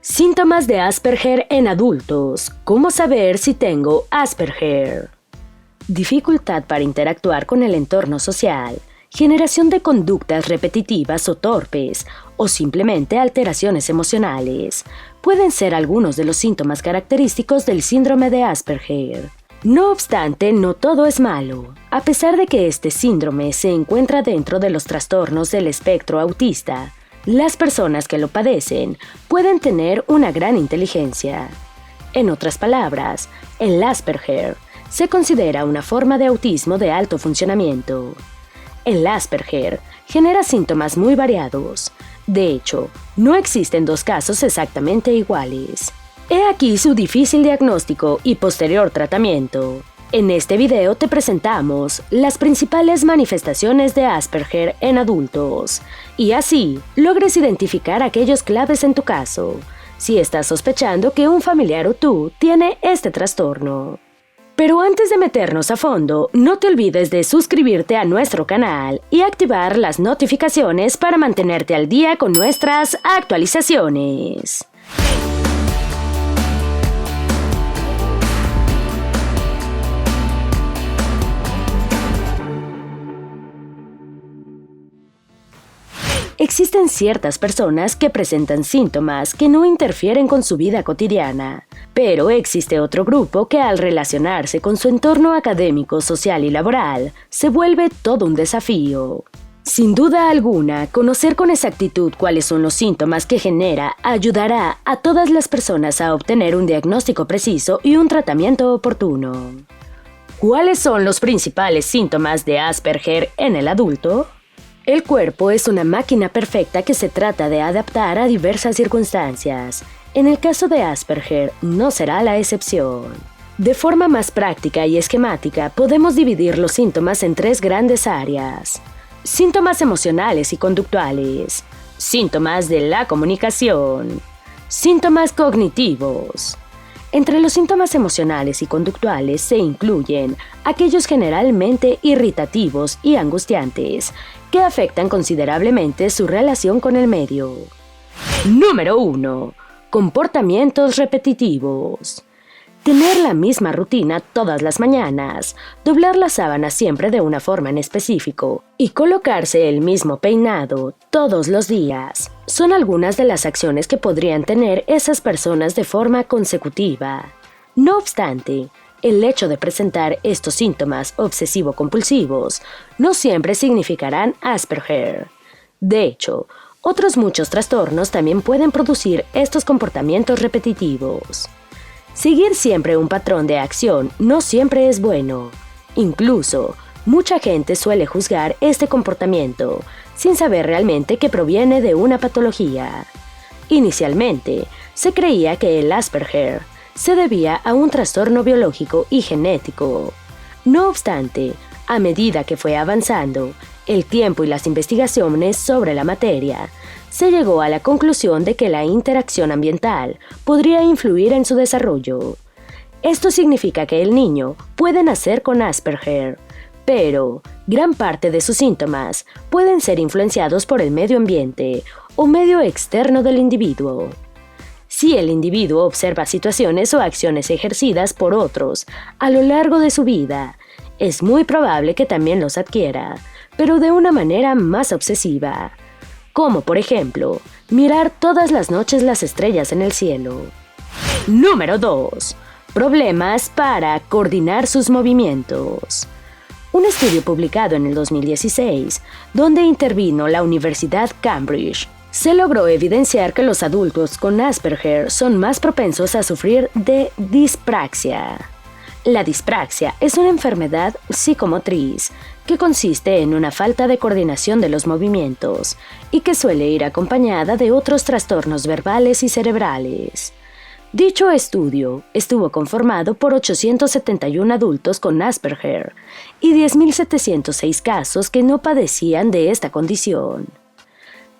Síntomas de Asperger en adultos. ¿Cómo saber si tengo Asperger? Dificultad para interactuar con el entorno social, generación de conductas repetitivas o torpes, o simplemente alteraciones emocionales, pueden ser algunos de los síntomas característicos del síndrome de Asperger. No obstante, no todo es malo. A pesar de que este síndrome se encuentra dentro de los trastornos del espectro autista, las personas que lo padecen pueden tener una gran inteligencia. En otras palabras, el Asperger se considera una forma de autismo de alto funcionamiento. El Asperger genera síntomas muy variados. De hecho, no existen dos casos exactamente iguales. He aquí su difícil diagnóstico y posterior tratamiento. En este video te presentamos las principales manifestaciones de Asperger en adultos, y así logres identificar aquellos claves en tu caso, si estás sospechando que un familiar o tú tiene este trastorno. Pero antes de meternos a fondo, no te olvides de suscribirte a nuestro canal y activar las notificaciones para mantenerte al día con nuestras actualizaciones. Existen ciertas personas que presentan síntomas que no interfieren con su vida cotidiana, pero existe otro grupo que al relacionarse con su entorno académico, social y laboral, se vuelve todo un desafío. Sin duda alguna, conocer con exactitud cuáles son los síntomas que genera ayudará a todas las personas a obtener un diagnóstico preciso y un tratamiento oportuno. ¿Cuáles son los principales síntomas de Asperger en el adulto? El cuerpo es una máquina perfecta que se trata de adaptar a diversas circunstancias. En el caso de Asperger, no será la excepción. De forma más práctica y esquemática, podemos dividir los síntomas en tres grandes áreas: síntomas emocionales y conductuales, síntomas de la comunicación, síntomas cognitivos. Entre los síntomas emocionales y conductuales se incluyen aquellos generalmente irritativos y angustiantes, que afectan considerablemente su relación con el medio. Número 1. Comportamientos repetitivos. Tener la misma rutina todas las mañanas, doblar la sábana siempre de una forma en específico y colocarse el mismo peinado todos los días son algunas de las acciones que podrían tener esas personas de forma consecutiva. No obstante, el hecho de presentar estos síntomas obsesivo-compulsivos no siempre significarán Asperger. De hecho, otros muchos trastornos también pueden producir estos comportamientos repetitivos. Seguir siempre un patrón de acción no siempre es bueno. Incluso, mucha gente suele juzgar este comportamiento sin saber realmente que proviene de una patología. Inicialmente, se creía que el Asperger se debía a un trastorno biológico y genético. No obstante, a medida que fue avanzando el tiempo y las investigaciones sobre la materia, se llegó a la conclusión de que la interacción ambiental podría influir en su desarrollo. Esto significa que el niño puede nacer con Asperger, pero gran parte de sus síntomas pueden ser influenciados por el medio ambiente o medio externo del individuo. Si el individuo observa situaciones o acciones ejercidas por otros a lo largo de su vida, es muy probable que también los adquiera, pero de una manera más obsesiva, como por ejemplo, mirar todas las noches las estrellas en el cielo. Número 2. Problemas para coordinar sus movimientos. Un estudio publicado en el 2016, donde intervino la Universidad Cambridge, se logró evidenciar que los adultos con Asperger son más propensos a sufrir de dispraxia. La dispraxia es una enfermedad psicomotriz que consiste en una falta de coordinación de los movimientos y que suele ir acompañada de otros trastornos verbales y cerebrales. Dicho estudio estuvo conformado por 871 adultos con Asperger y 10.706 casos que no padecían de esta condición.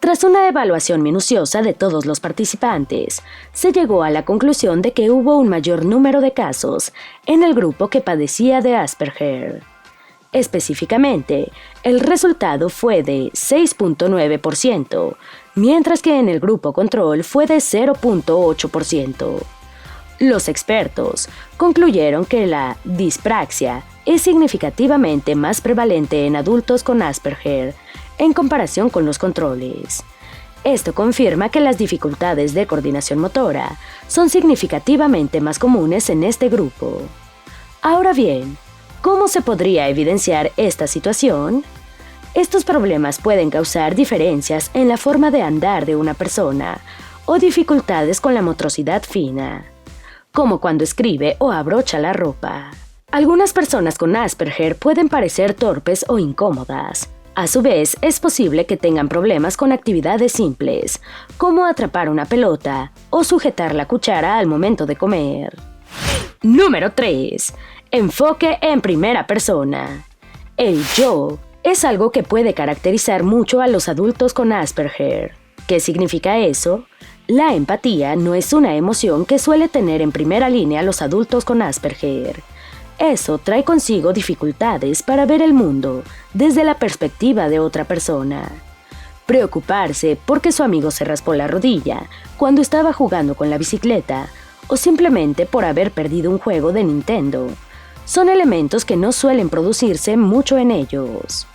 Tras una evaluación minuciosa de todos los participantes, se llegó a la conclusión de que hubo un mayor número de casos en el grupo que padecía de Asperger. Específicamente, el resultado fue de 6.9%, mientras que en el grupo control fue de 0.8%. Los expertos concluyeron que la dispraxia es significativamente más prevalente en adultos con Asperger en comparación con los controles. Esto confirma que las dificultades de coordinación motora son significativamente más comunes en este grupo. Ahora bien, ¿cómo se podría evidenciar esta situación? Estos problemas pueden causar diferencias en la forma de andar de una persona o dificultades con la motricidad fina, como cuando escribe o abrocha la ropa. Algunas personas con Asperger pueden parecer torpes o incómodas. A su vez, es posible que tengan problemas con actividades simples, como atrapar una pelota o sujetar la cuchara al momento de comer. Número 3. Enfoque en primera persona. El yo es algo que puede caracterizar mucho a los adultos con Asperger. ¿Qué significa eso? La empatía no es una emoción que suele tener en primera línea los adultos con Asperger. Eso trae consigo dificultades para ver el mundo desde la perspectiva de otra persona. Preocuparse porque su amigo se raspó la rodilla cuando estaba jugando con la bicicleta o simplemente por haber perdido un juego de Nintendo son elementos que no suelen producirse mucho en ellos.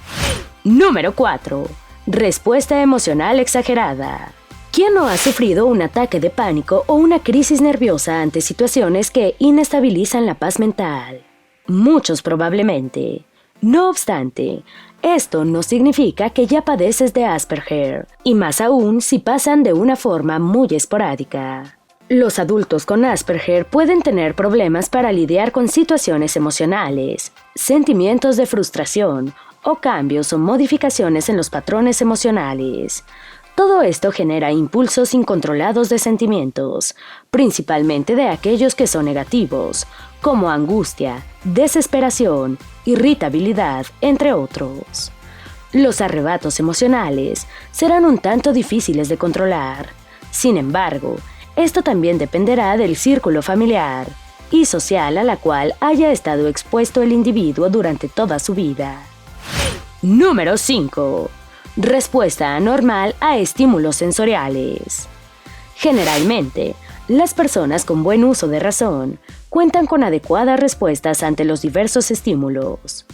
Número 4. Respuesta emocional exagerada. ¿Quién no ha sufrido un ataque de pánico o una crisis nerviosa ante situaciones que inestabilizan la paz mental? Muchos probablemente. No obstante, esto no significa que ya padeces de Asperger, y más aún si pasan de una forma muy esporádica. Los adultos con Asperger pueden tener problemas para lidiar con situaciones emocionales, sentimientos de frustración o cambios o modificaciones en los patrones emocionales. Todo esto genera impulsos incontrolados de sentimientos, principalmente de aquellos que son negativos, como angustia, desesperación, irritabilidad, entre otros. Los arrebatos emocionales serán un tanto difíciles de controlar. Sin embargo, esto también dependerá del círculo familiar y social a la cual haya estado expuesto el individuo durante toda su vida. Número 5. Respuesta anormal a estímulos sensoriales. Generalmente, las personas con buen uso de razón cuentan con adecuadas respuestas ante los diversos estímulos.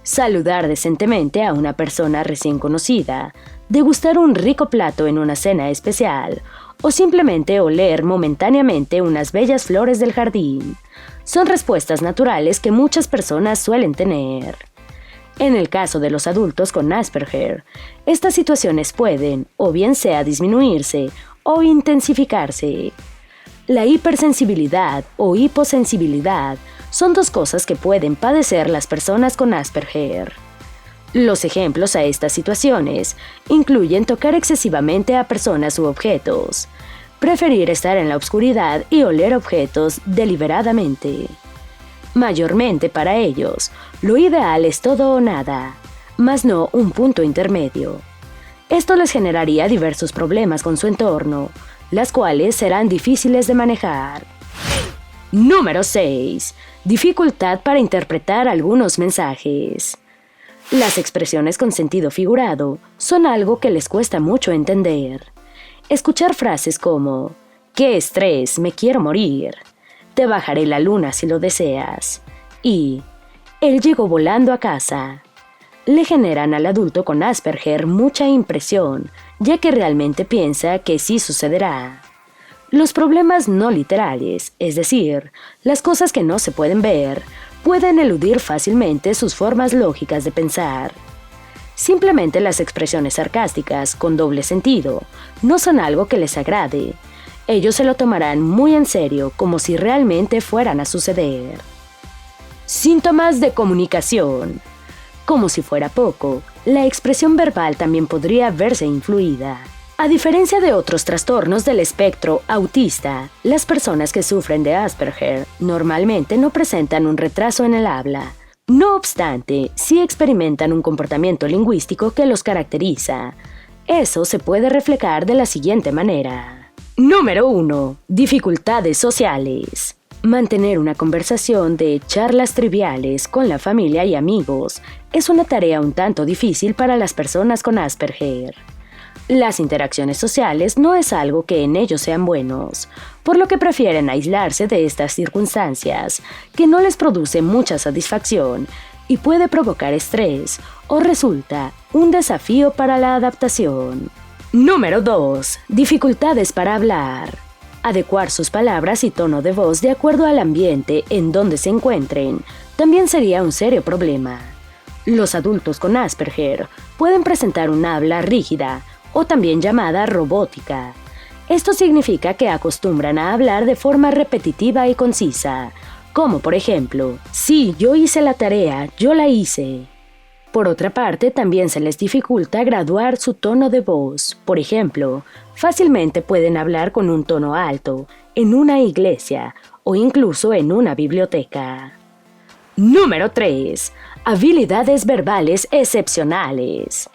Saludar decentemente a una persona recién conocida, degustar un rico plato en una cena especial o simplemente oler momentáneamente unas bellas flores del jardín son respuestas naturales que muchas personas suelen tener. En el caso de los adultos con Asperger, estas situaciones pueden, o bien sea disminuirse, o intensificarse. La hipersensibilidad o hiposensibilidad son dos cosas que pueden padecer las personas con Asperger. Los ejemplos a estas situaciones incluyen tocar excesivamente a personas u objetos, preferir estar en la oscuridad y oler objetos deliberadamente. Mayormente para ellos, lo ideal es todo o nada, mas no un punto intermedio. Esto les generaría diversos problemas con su entorno, las cuales serán difíciles de manejar. Número 6. Dificultad para interpretar algunos mensajes. Las expresiones con sentido figurado son algo que les cuesta mucho entender. Escuchar frases como «¡Qué estrés! ¡Me quiero morir!», «Te bajaré la luna si lo deseas» y «Él llegó volando a casa» le generan al adulto con Asperger mucha impresión, ya que realmente piensa que sí sucederá. Los problemas no literales, es decir, las cosas que no se pueden ver, pueden eludir fácilmente sus formas lógicas de pensar. Simplemente las expresiones sarcásticas con doble sentido no son algo que les agrade. Ellos se lo tomarán muy en serio, como si realmente fueran a suceder. Síntomas de comunicación. Como si fuera poco, la expresión verbal también podría verse influida. A diferencia de otros trastornos del espectro autista, las personas que sufren de Asperger normalmente no presentan un retraso en el habla. No obstante, sí experimentan un comportamiento lingüístico que los caracteriza. Eso se puede reflejar de la siguiente manera. Número 1. Dificultades sociales. Mantener una conversación de charlas triviales con la familia y amigos es una tarea un tanto difícil para las personas con Asperger. Las interacciones sociales no es algo que en ellos sean buenos, por lo que prefieren aislarse de estas circunstancias, que no les produce mucha satisfacción y puede provocar estrés o resulta un desafío para la adaptación. Número 2. Dificultades para hablar. Adecuar sus palabras y tono de voz de acuerdo al ambiente en donde se encuentren también sería un serio problema. Los adultos con Asperger pueden presentar un habla rígida o también llamada robótica. Esto significa que acostumbran a hablar de forma repetitiva y concisa, como por ejemplo, sí, yo hice la tarea, yo la hice. Por otra parte, también se les dificulta graduar su tono de voz. Por ejemplo, fácilmente pueden hablar con un tono alto en una iglesia o incluso en una biblioteca. Número 3. Habilidades verbales excepcionales.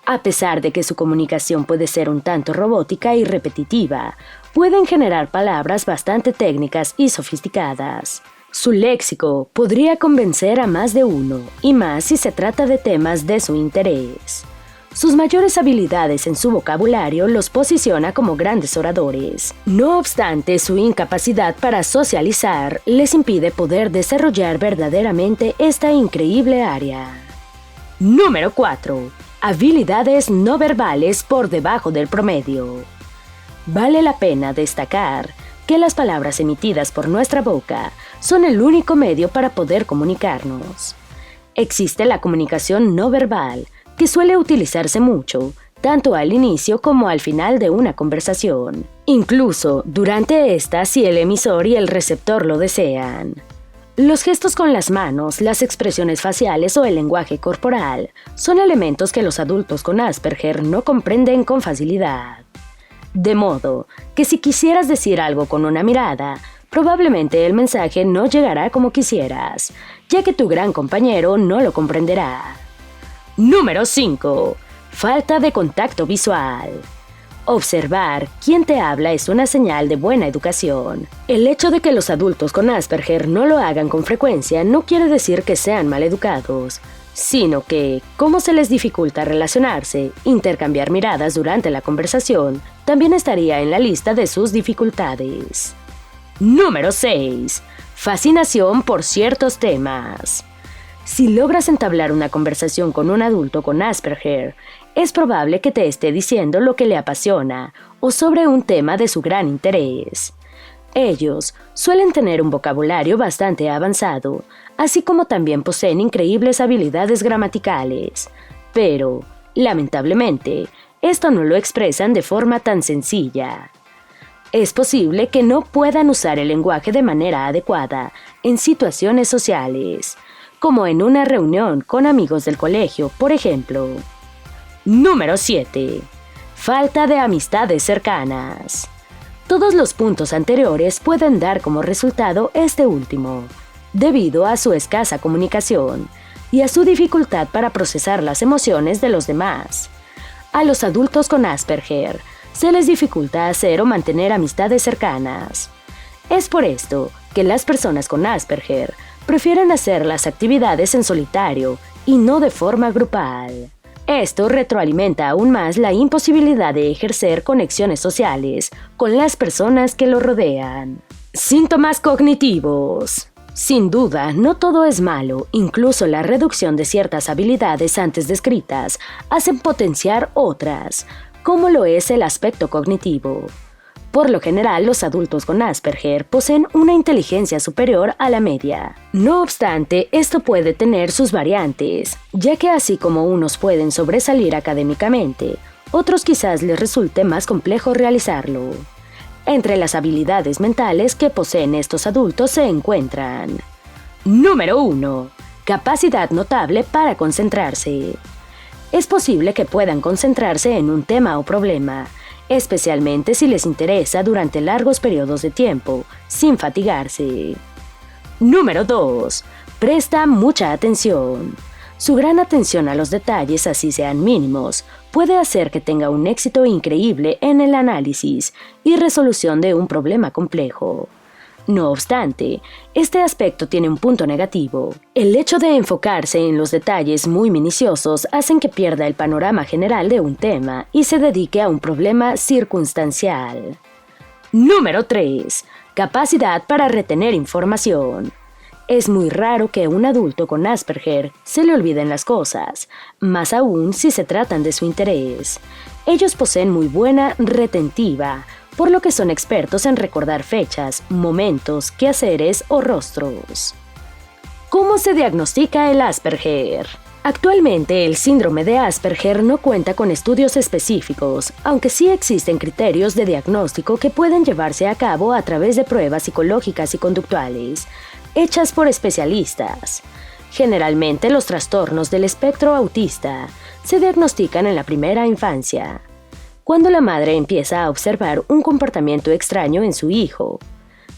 A pesar de que su comunicación puede ser un tanto robótica y repetitiva, pueden generar palabras bastante técnicas y sofisticadas. Su léxico podría convencer a más de uno, y más si se trata de temas de su interés. Sus mayores habilidades en su vocabulario los posiciona como grandes oradores. No obstante, su incapacidad para socializar les impide poder desarrollar verdaderamente esta increíble área. Número 4. Habilidades no verbales por debajo del promedio. Vale la pena destacar que las palabras emitidas por nuestra boca son el único medio para poder comunicarnos. Existe la comunicación no verbal, que suele utilizarse mucho, tanto al inicio como al final de una conversación, incluso durante esta si el emisor y el receptor lo desean. Los gestos con las manos, las expresiones faciales o el lenguaje corporal son elementos que los adultos con Asperger no comprenden con facilidad. De modo que si quisieras decir algo con una mirada, probablemente el mensaje no llegará como quisieras, ya que tu gran compañero no lo comprenderá. Número 5. Falta de contacto visual. Observar quién te habla es una señal de buena educación. El hecho de que los adultos con Asperger no lo hagan con frecuencia no quiere decir que sean maleducados, sino que, como se les dificulta relacionarse, intercambiar miradas durante la conversación, también estaría en la lista de sus dificultades. Número 6. Fascinación por ciertos temas. Si logras entablar una conversación con un adulto con Asperger, es probable que te esté diciendo lo que le apasiona o sobre un tema de su gran interés. Ellos suelen tener un vocabulario bastante avanzado, así como también poseen increíbles habilidades gramaticales, pero, lamentablemente, esto no lo expresan de forma tan sencilla. Es posible que no puedan usar el lenguaje de manera adecuada en situaciones sociales, como en una reunión con amigos del colegio, por ejemplo. Número 7. Falta de amistades cercanas. Todos los puntos anteriores pueden dar como resultado este último, debido a su escasa comunicación y a su dificultad para procesar las emociones de los demás. A los adultos con Asperger se les dificulta hacer o mantener amistades cercanas. Es por esto que las personas con Asperger prefieren hacer las actividades en solitario y no de forma grupal. Esto retroalimenta aún más la imposibilidad de ejercer conexiones sociales con las personas que lo rodean. Síntomas cognitivos. Sin duda, no todo es malo, incluso la reducción de ciertas habilidades antes descritas hacen potenciar otras, como lo es el aspecto cognitivo. Por lo general, los adultos con Asperger poseen una inteligencia superior a la media. No obstante, esto puede tener sus variantes, ya que así como unos pueden sobresalir académicamente, otros quizás les resulte más complejo realizarlo. Entre las habilidades mentales que poseen estos adultos se encuentran: Número 1. Capacidad notable para concentrarse. Es posible que puedan concentrarse en un tema o problema, especialmente si les interesa durante largos periodos de tiempo, sin fatigarse. Número 2. Presta mucha atención. Su gran atención a los detalles, así sean mínimos, puede hacer que tenga un éxito increíble en el análisis y resolución de un problema complejo. No obstante, este aspecto tiene un punto negativo. El hecho de enfocarse en los detalles muy minuciosos hacen que pierda el panorama general de un tema y se dedique a un problema circunstancial. Número 3. Capacidad para retener información. Es muy raro que a un adulto con Asperger se le olviden las cosas, más aún si se tratan de su interés. Ellos poseen muy buena retentiva, por lo que son expertos en recordar fechas, momentos, quehaceres o rostros. ¿Cómo se diagnostica el Asperger? Actualmente el síndrome de Asperger no cuenta con estudios específicos, aunque sí existen criterios de diagnóstico que pueden llevarse a cabo a través de pruebas psicológicas y conductuales, hechas por especialistas. Generalmente los trastornos del espectro autista se diagnostican en la primera infancia, cuando la madre empieza a observar un comportamiento extraño en su hijo.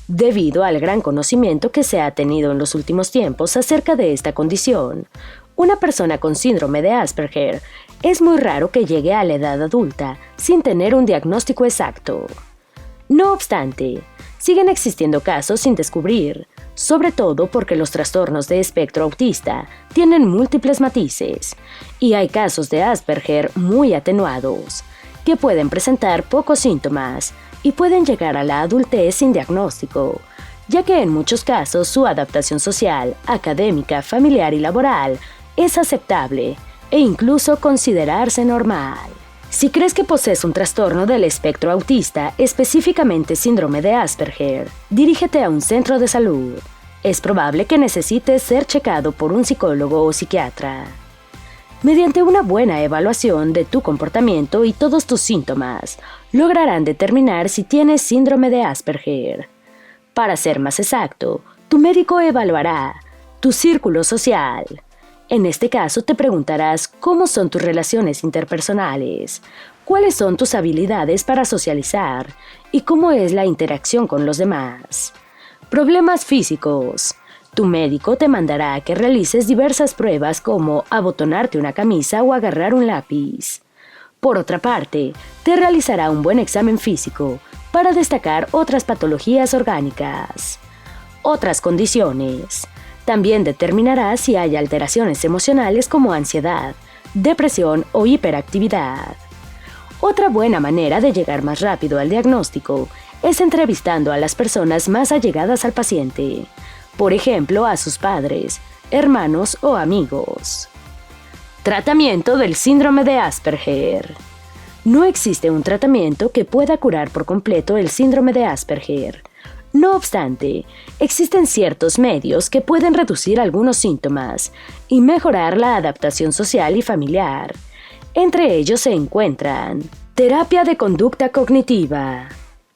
Debido al gran conocimiento que se ha tenido en los últimos tiempos acerca de esta condición, una persona con síndrome de Asperger es muy raro que llegue a la edad adulta sin tener un diagnóstico exacto. No obstante, siguen existiendo casos sin descubrir, sobre todo porque los trastornos de espectro autista tienen múltiples matices, y hay casos de Asperger muy atenuados, que pueden presentar pocos síntomas y pueden llegar a la adultez sin diagnóstico, ya que en muchos casos su adaptación social, académica, familiar y laboral es aceptable e incluso considerarse normal. Si crees que posees un trastorno del espectro autista, específicamente síndrome de Asperger, dirígete a un centro de salud. Es probable que necesites ser checado por un psicólogo o psiquiatra. Mediante una buena evaluación de tu comportamiento y todos tus síntomas, lograrán determinar si tienes síndrome de Asperger. Para ser más exacto, tu médico evaluará tu círculo social. En este caso te preguntarás cómo son tus relaciones interpersonales, cuáles son tus habilidades para socializar y cómo es la interacción con los demás. Problemas físicos. Tu médico te mandará a que realices diversas pruebas como abotonarte una camisa o agarrar un lápiz. Por otra parte, te realizará un buen examen físico para destacar otras patologías orgánicas. Otras condiciones. También determinará si hay alteraciones emocionales como ansiedad, depresión o hiperactividad. Otra buena manera de llegar más rápido al diagnóstico es entrevistando a las personas más allegadas al paciente. Por ejemplo, a sus padres, hermanos o amigos. Tratamiento del síndrome de Asperger. No existe un tratamiento que pueda curar por completo el síndrome de Asperger. No obstante, existen ciertos medios que pueden reducir algunos síntomas y mejorar la adaptación social y familiar. Entre ellos se encuentran terapia de conducta cognitiva.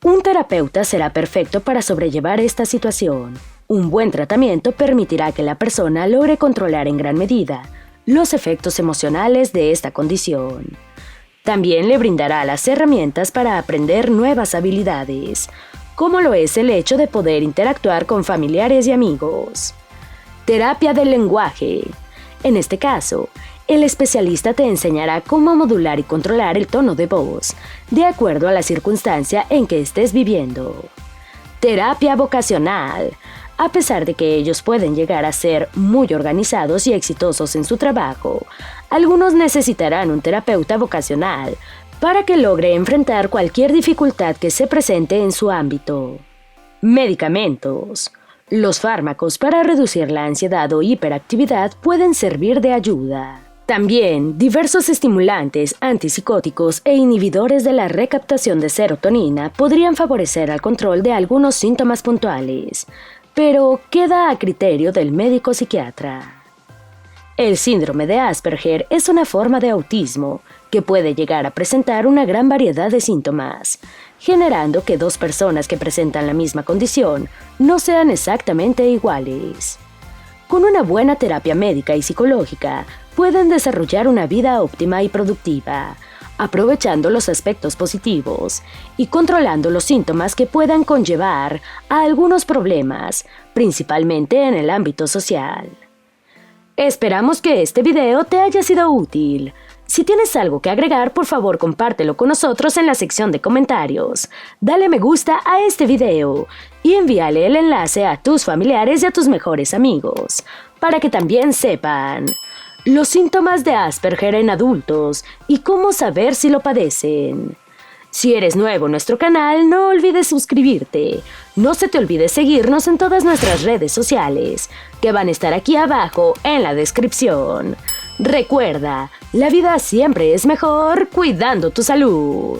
Un terapeuta será perfecto para sobrellevar esta situación. Un buen tratamiento permitirá que la persona logre controlar en gran medida los efectos emocionales de esta condición. También le brindará las herramientas para aprender nuevas habilidades, como lo es el hecho de poder interactuar con familiares y amigos. Terapia del lenguaje. En este caso, el especialista te enseñará cómo modular y controlar el tono de voz, de acuerdo a la circunstancia en que estés viviendo. Terapia vocacional. A pesar de que ellos pueden llegar a ser muy organizados y exitosos en su trabajo, algunos necesitarán un terapeuta vocacional para que logre enfrentar cualquier dificultad que se presente en su ámbito. Medicamentos. Los fármacos para reducir la ansiedad o hiperactividad pueden servir de ayuda. También, diversos estimulantes, antipsicóticos e inhibidores de la recaptación de serotonina podrían favorecer el control de algunos síntomas puntuales, pero queda a criterio del médico psiquiatra. El síndrome de Asperger es una forma de autismo que puede llegar a presentar una gran variedad de síntomas, generando que dos personas que presentan la misma condición no sean exactamente iguales. Con una buena terapia médica y psicológica, pueden desarrollar una vida óptima y productiva, aprovechando los aspectos positivos y controlando los síntomas que puedan conllevar a algunos problemas, principalmente en el ámbito social. Esperamos que este video te haya sido útil. Si tienes algo que agregar, por favor compártelo con nosotros en la sección de comentarios. Dale me gusta a este video y envíale el enlace a tus familiares y a tus mejores amigos, para que también sepan los síntomas de Asperger en adultos y cómo saber si lo padecen. Si eres nuevo en nuestro canal, no olvides suscribirte. No se te olvide seguirnos en todas nuestras redes sociales, que van a estar aquí abajo en la descripción. Recuerda, la vida siempre es mejor cuidando tu salud.